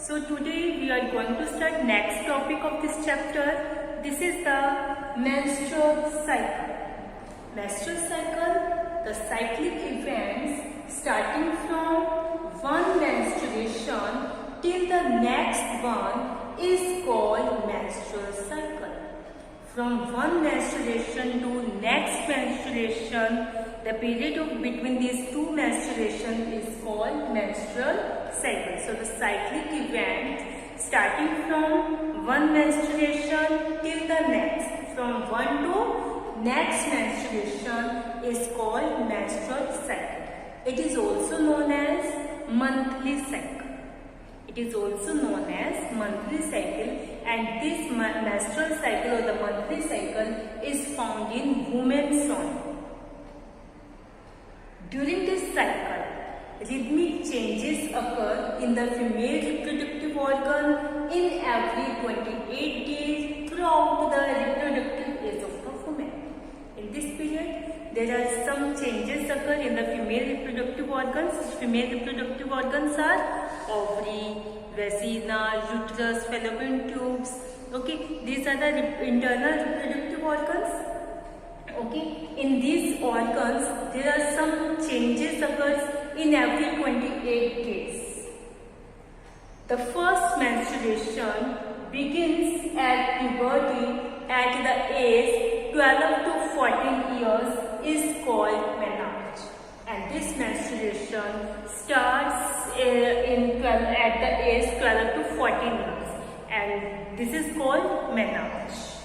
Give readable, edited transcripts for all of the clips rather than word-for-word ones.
So today we are going to start next topic of this chapter. This is the menstrual cycle. Menstrual cycle, the cyclic events starting from one menstruation till the next one is called menstrual cycle. From one menstruation to next menstruation, the period between these two menstruations is called menstrual cycle. So the cyclic event starting from one menstruation till the next, from one to next menstruation is called menstrual cycle. It is also known as monthly cycle. It is also known as monthly cycle, and this menstrual cycle or the monthly cycle is found in women's only. During this cycle, rhythmic changes occur in the female reproductive organ in every 28 days throughout the reproductive age of the woman. In this period, there are some changes occur in the female reproductive organs. Female reproductive organs are ovary, vagina, uterus, fallopian tubes. Okay, these are the internal reproductive organs. Okay, in these organs, there are some changes occurs in every 28 days. The first menstruation begins at puberty at the age 12 to 14 years is called menarche, and this menstruation starts at the age 12 to 14 years, and this is called menarche.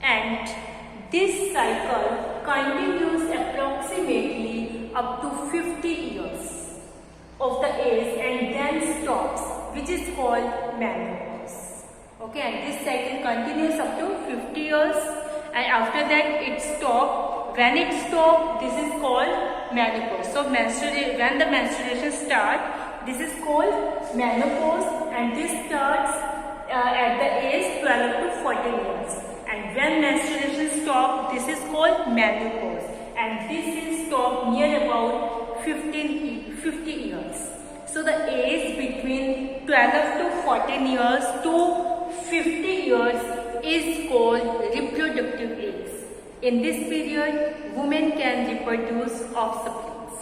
And this cycle continues approximately up to 50 years of the age and then stops, which is called menopause. Okay, and this cycle continues up to 50 years, and after that it stops. When it stops, this is called menopause. So when the menstruation starts, this is called menopause, and this starts at the age 12 to 14 years. And when menstruation stops, this is called menopause, and this is stopped near about 50 years. So the age between 12 to 14 years to 50 years is called reproductive age. In this period, women can reproduce offspring.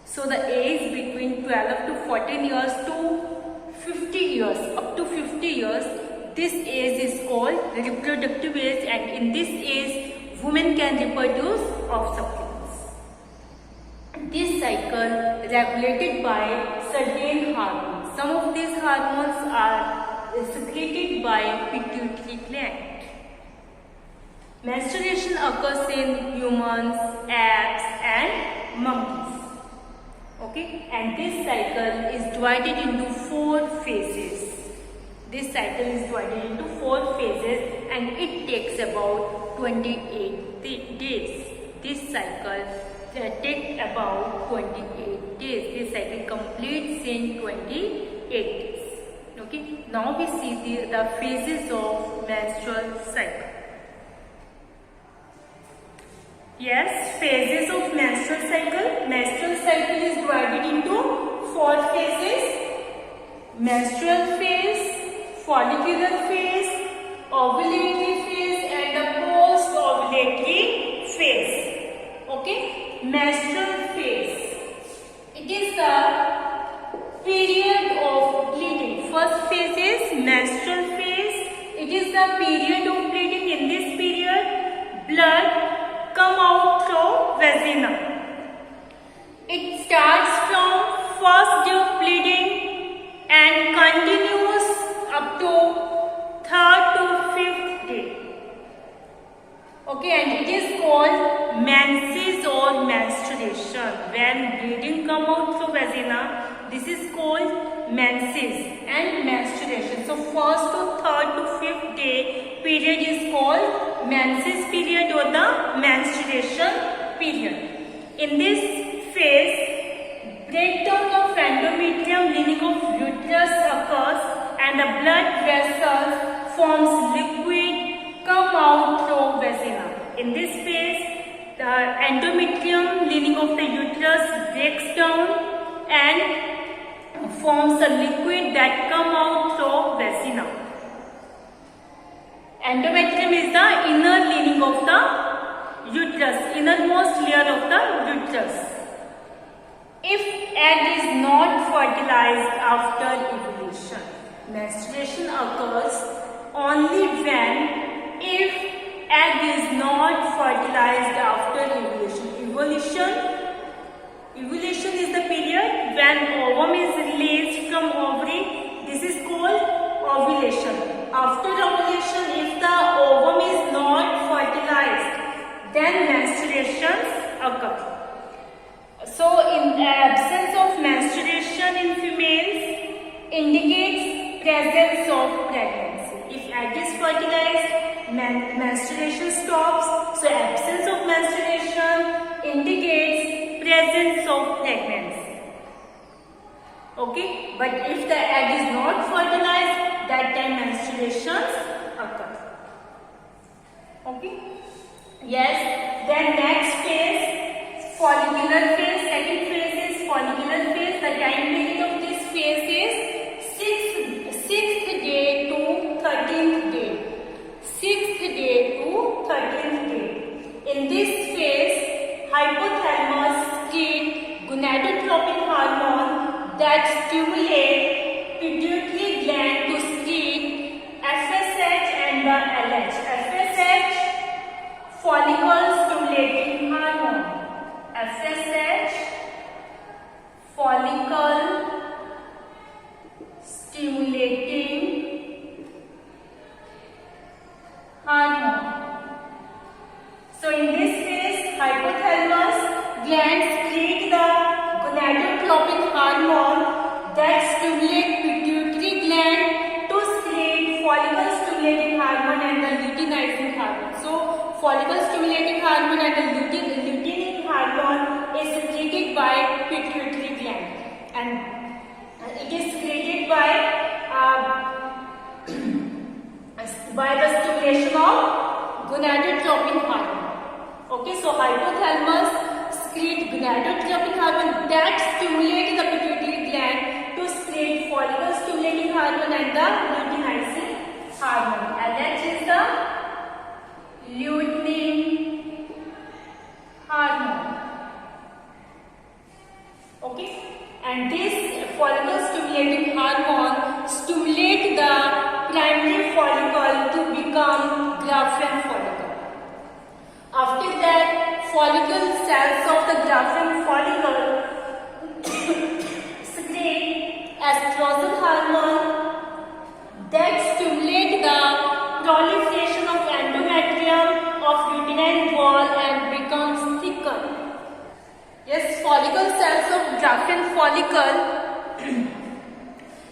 So the age between 12 to 14 years to 50 years, up to 50 years, this age is called reproductive age, and in this age, women can reproduce offspring. This cycle regulated by certain hormones. Some of these hormones are secreted by pituitary gland. Menstruation occurs in humans, apes, and monkeys. Okay, and this cycle is divided into 4 phases. This cycle is divided into 4 phases, and it takes about 28 days. This cycle takes about 28 days. This cycle completes in 28 days. Okay, now we see the phases of menstrual cycle. Yes, phases of menstrual cycle. Menstrual cycle is divided into 4 phases: menstrual phase, follicular phase, ovulatory phase, and the post-ovulatory phase. Okay, menstrual phase. It is the period of bleeding. First phase is menstrual phase. It is the period of bleeding. In this period, blood come out through vagina. It starts from first day of bleeding and continues up to 3rd to 5th day. Okay, and it is called menses or menstruation. When bleeding come out through vagina, this is called menses and menstruation. So 1st to 3rd to 5th day period is called menses period or the menstruation period. In this phase, breakdown of endometrium lining of uterus occurs, and the blood vessels forms liquid come out through vagina. In this phase, the endometrium lining of the uterus breaks down and forms a liquid that come out through vagina. Endometrium is the inner lining of the uterus, innermost layer of the uterus. If egg is not fertilized after ovulation, menstruation occurs only when if egg is not fertilized after ovulation. Ovulation is the period when ovum is released from ovary. This is called ovulation. After ovulation, if the ovum is not fertilized, then menstruations occur. So, in the absence of menstruation in females indicates presence of pregnancy. If egg is fertilized, menstruation stops. So, absence of menstruation indicates presence of pregnancy. Okay, but if the egg is not fertilized, that time menstruations occur. Okay. Yes. Then next phase, follicular phase. Second phase is follicular phase. The time period of this phase is 6th day to 13th day. 6th day to 13th day. In this phase, hypothalamus secretes gonadotropin hormone that stimulate pituitary gland to secrete FSH and the LH. FSH, follicle stimulating hormone. FSH, follicle stimulating hormone. So in this case, hypothalamus gland secrete the gonadotropin hormone that stimulate pituitary gland to secrete follicle stimulating hormone and the luteinizing hormone. So follicle stimulating hormone and the luteinizing hormone is secreted by pituitary gland, and it is secreted by the stimulation of gonadotropin hormone. Okay, so hypothalamus secrete gonadotropin hormone that stimulate the pituitary gland to secrete follicle stimulating hormone and the luteinizing hormone. LH is the luteinizing hormone. Okay, and this follicle stimulating hormone stimulate the primary follicle to become Graafian follicle. After that, follicle cells of the Graafian follicle secrete estrogen hormone that stimulate the proliferation of endometrium of uterine wall and becomes thickened. Yes, follicle cells of Graafian follicle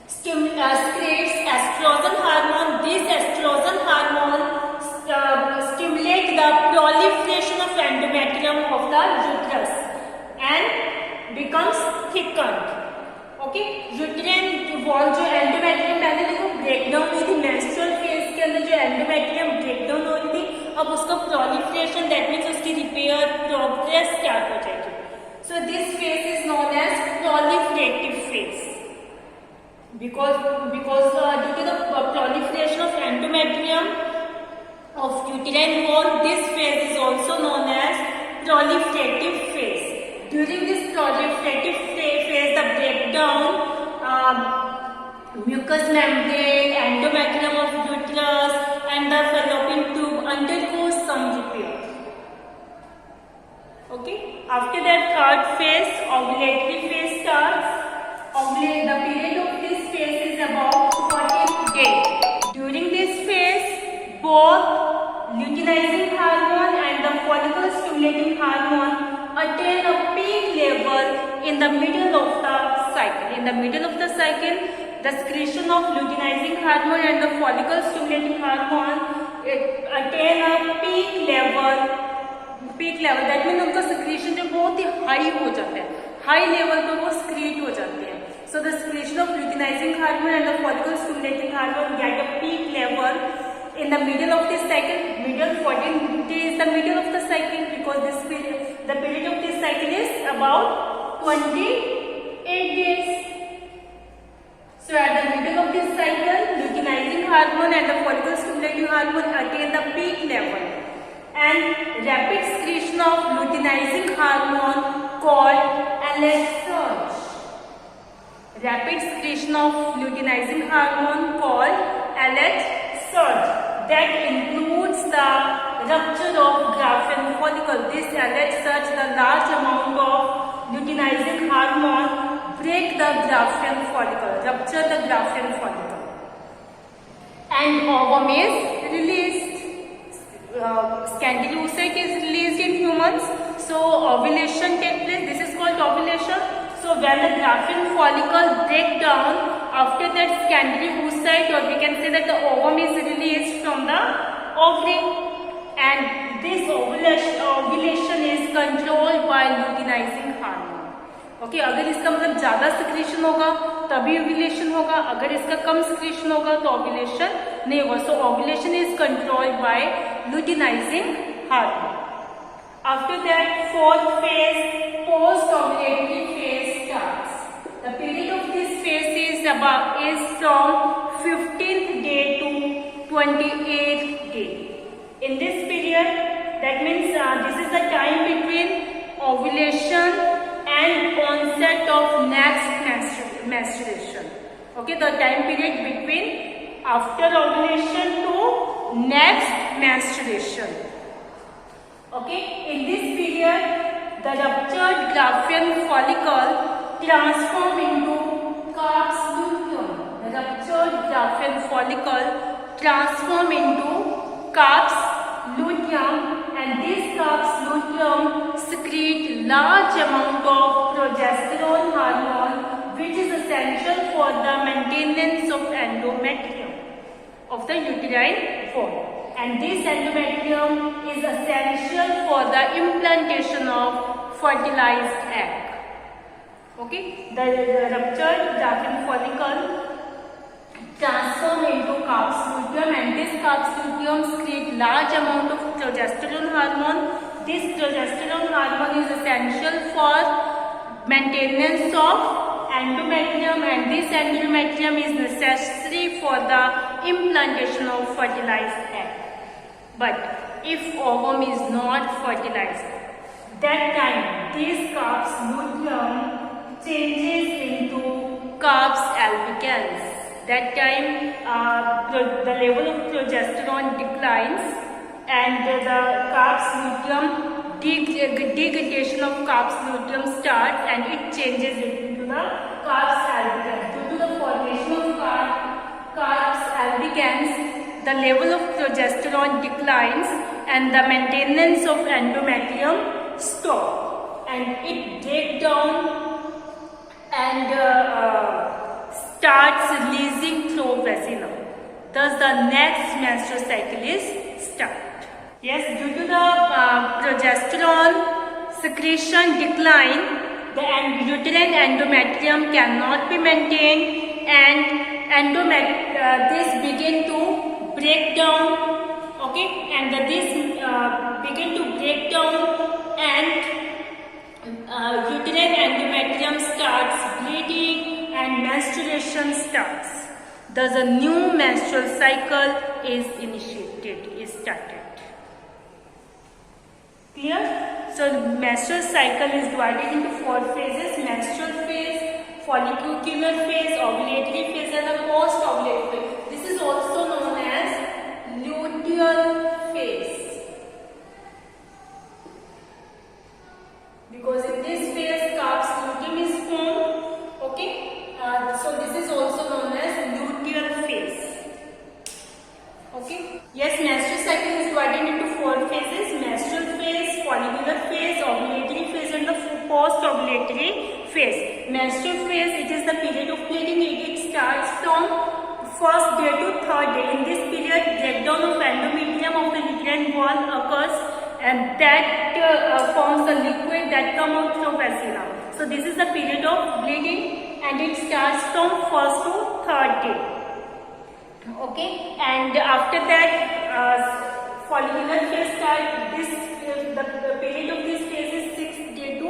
secretes estrogen hormone. This estrogen hormone stimulate the proliferation of endometrium of the uterus and becomes thickened. Okay, uterine wall जो endometrium पहले देखो breakdown हुई थी menstrual phase के अंदर, जो endometrium breakdown हो रही थी, अब उसका proliferation, that means उसकी repair progress start हो जाएगी. So this phase is known as proliferative phase because due to the proliferation of endometrium of uterine wall, this phase is also known as proliferative phase. During this proliferative phase, the breakdown, mucous membrane, endometrium of uterus and the fallopian tube undergoes some repair. Okay. After that, third phase, ovulatory phase starts. The period of this phase is about 14th day. During this phase, both luteinizing hormone and the follicle stimulating hormone attain a peak level in the middle of the cycle. In the middle of the cycle, the secretion of luteinizing hormone and the follicle stimulating hormone attain a peak level. That means उनका secretion जो बहुत ही high हो जाता है, high level पे वो secrete हो जाते हैं. So the secretion of luteinizing hormone and the follicle stimulating hormone get a peak level in the middle of this cycle. Middle 14 days is the middle of the cycle because the period of this cycle is about 28 days. So at the middle of this cycle, luteinizing hormone and the follicle stimulating hormone attain the peak level, and rapid secretion of luteinizing hormone called LH surge. Rapid secretion of luteinizing hormone called LH surge. That includes the rupture of Graafian follicle. This LH surge, the large amount of luteinizing hormone break the Graafian follicle, rupture the Graafian follicle, and ovum is released. Scandidy oocyte is released in humans. So ovulation takes place. This is called ovulation. So when the Graafian follicle break down, after that Scandidy oocyte, or we can say that the ovum is released from the ovary, and this ovulation is controlled by luteinizing hormone. Okay अगर इसका मतलब ज्यादा secretion होगा तभी ovulation होगा, अगर इसका कम secretion होगा तो ओव्यूलेशन नहीं होगा. So ovulation is controlled by luteinizing hormone. After that fourth phase, post ovulatory phase starts. The period of this phase is from 15th day to 28th day. In this period, that means this is the time between ovulation and onset of next menstruation. Okay, the time period between after ovulation to next menstruation. Okay, in this period, the ruptured Graafian follicle transform into Kapp's luteum. The ruptured Graafian follicle transform into Kapp's luteum, and this Kapp's luteum secrete large amount of progesterone hormone, which is essential for the maintenance of endometrium of the uterine wall, and this endometrium is essential for the implantation of fertilized egg. Okay, the ruptured Graafian follicle transform into Kapp's luteum, and this Kapp's luteum secrete large amount of progesterone hormone. This progesterone hormone is essential for maintenance of endometrium, and this endometrium is necessary for the implantation of fertilized egg. But if ovum is not fertilized, that time this Kapp's luteum changes into Kapp's albicans. That time the level of progesterone declines, and the Kapp's luteum, degradation of Kapp's luteum starts, and it changes into the Kapp's albicans. Due to the formation of Kapp's albicans, the level of progesterone declines, and the maintenance of endometrium stops, and it breaks down and starts releasing through vagina. Thus the next menstrual cycle is start. Yes, due to the progesterone secretion decline, the uterine endometrium cannot be maintained, and this begin to break down. Okay, and this begin to break down, and uterine endometrium starts bleeding, and menstruation starts. Thus a new menstrual cycle is started. Clear? So menstrual cycle is divided into 4 phases: menstrual phase, follicular phase, ovulatory phase, and the post-ovulatory phase. This is also known as luteal phase, because in this phase Kapp's luteum is formed. Okay. So this is also known as luteal phase. Okay. Yes, menstrual cycle is divided into 4 phases: menstrual phase, follicular phase, ovulatory phase, and the post-ovulatory phase. Menstrual phase, it is the period of bleeding. It starts from first day to 3rd day. In this period, breakdown of endometrium of the uterine wall occurs, and that forms a liquid that comes out through vagina. So this is the period of bleeding, and it starts from 1st to 3rd day. Okay, and after that follicular phase starts. The period of this phase is 6th day to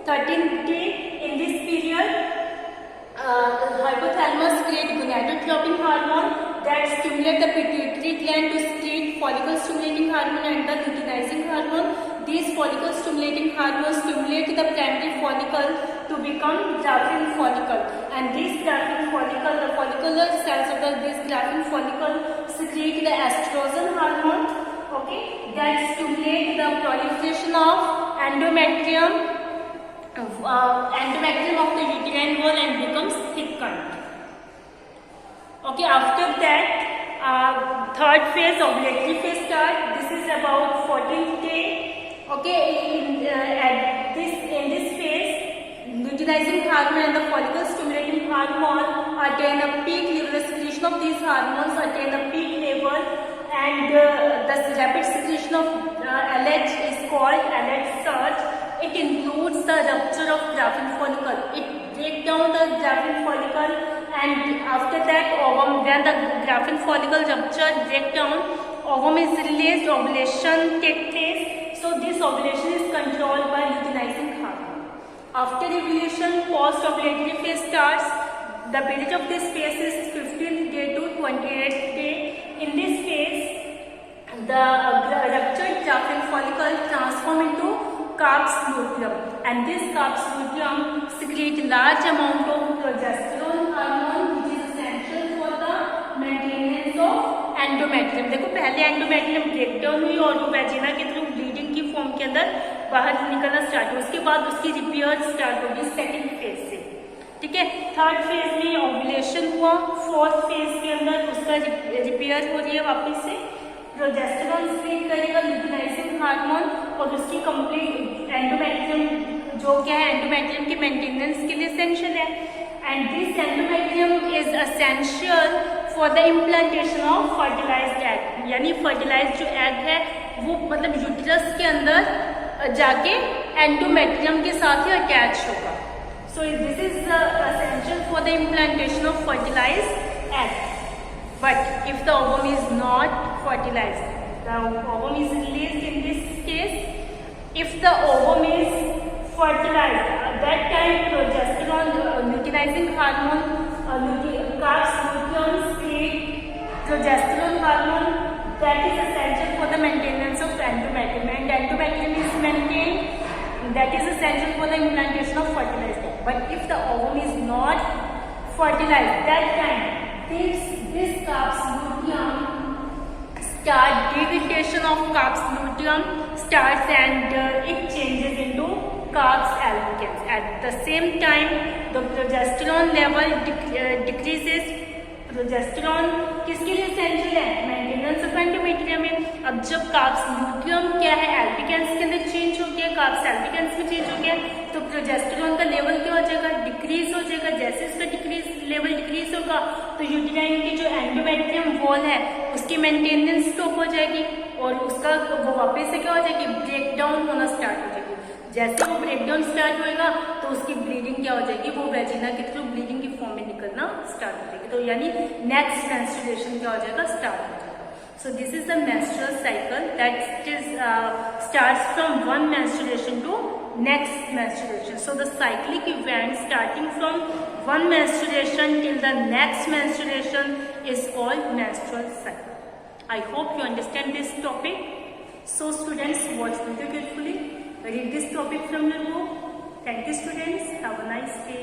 13th day. In this period hypothalamus create gonadotropin hormone that stimulate the pituitary gland to secrete follicle stimulating hormone and the luteinizing hormone. These follicle stimulating hormones stimulate the primary follicle to become Graafian follicle, and this Graafian follicle, the follicular cells of this Graafian follicle secrete the estrogen hormone, okay, that stimulate the proliferation of endometrium of the uterine wall and becomes thickened. Okay, after that, third phase, ovulatory phase start. This is about 14th day. Okay, in this phase, luteinizing hormone and the follicle stimulating hormone attain a peak level. The secretion of these hormones attain a peak level, and the rapid secretion of LH is called LH surge. It includes the rupture of Graafian follicle. It breaks down the Graafian follicle, and after that, ovum. When the Graafian follicle rupture, break down, ovum is released, ovulation takes place. So this ovulation is controlled by luteinizing hormone. After ovulation, post-ovulatory phase starts. The period of this phase is 15th day to 28th day. In this phase, the ruptured Graafian follicle transform into Kapp's luteum, and this Kapp's luteum secrete large amount of progesterone hormone, which is essential for the maintenance of endometrium. देखो पहले endometrium breakdown हुई और वो vagina के through bleeding की form के अंदर बाहर निकलना स्टार्ट हुआ, उसके बाद उसकी रिपेयर स्टार्ट होगी सेकेंड फेज से, ठीक है। थर्ड फेज में ओव्यूलेशन हुआ, फोर्थ फेज के अंदर उसका रिपेयर हो रही है वापस से, प्रोजेस्टेरोन स्क्रीन करेगा लुटिनाइजिंग हार्मोन और उसकी कंप्लीट एंडोमेट्रियम जो क्या है एंडोमेट्रियम के मेंटेनेंस के लिए एसेंशियल है, and this endometrium is essential for the implantation of fertilized egg, यानी फर्टिलाइज्ड जो एग है वो मतलब यूट्रस के अंदर जाके एंडोमेट्रियम के साथ ही अटैच होगा. So this is essential for the implantation of fertilized egg. But if the ovum is not fertilized, the ovum is released in this case. If the ovum is fertilized, at that time progesterone, luteinizing hormone, Kapp's luteum secrete progesterone hormone that is essential for the maintenance of endometrium, and endometrium is maintained. That is essential for the implantation of fertilized egg. But if the ovum is not fertilized, that time this Kapp's luteum start degradation of Kapp's luteum starts, and it changes into Kapp's albicans. At the same time, the progesterone level decreases. Progesterone किसके लिए essential है? Maintenance of endometrium में. अब जब काप्स luteum क्या है albicans के अंदर चेंज हो गया, काप्स एल्बिकेंस में चेंज हो गया, तो प्रोजेस्टेरोन का लेवल क्या हो जाएगा? डिक्रीज हो जाएगा. जैसे उसका लेवल डिक्रीज होगा तो यूटेराइन की जो एंडोमेट्रियम वॉल है उसकी मेंटेनेंस स्टॉप हो जाएगी और उसका वो वापस से क्या हो जाएगी? ब्रेक डाउन होना स्टार्ट हो जाएगी. जैसे वो ब्रेकडाउन स्टार्ट होएगा तो उसकी ब्लीडिंग क्या हो जाएगी? वो वेजिना के थ्रू ब्लीडिंग की फॉर्म में निकलना स्टार्ट हो जाएगी. तो यानी नेक्स्ट मेंस्ट्रुएशन क्या हो जाएगा? स्टार्ट हो जाएगा. So this is the menstrual cycle that is starts from one menstruation to next menstruation. So the cyclic event starting from one menstruation till the next menstruation is called menstrual cycle. I hope you understand this topic. So students, watch video carefully. Read this topic from your book. Thank you students. Have a nice day.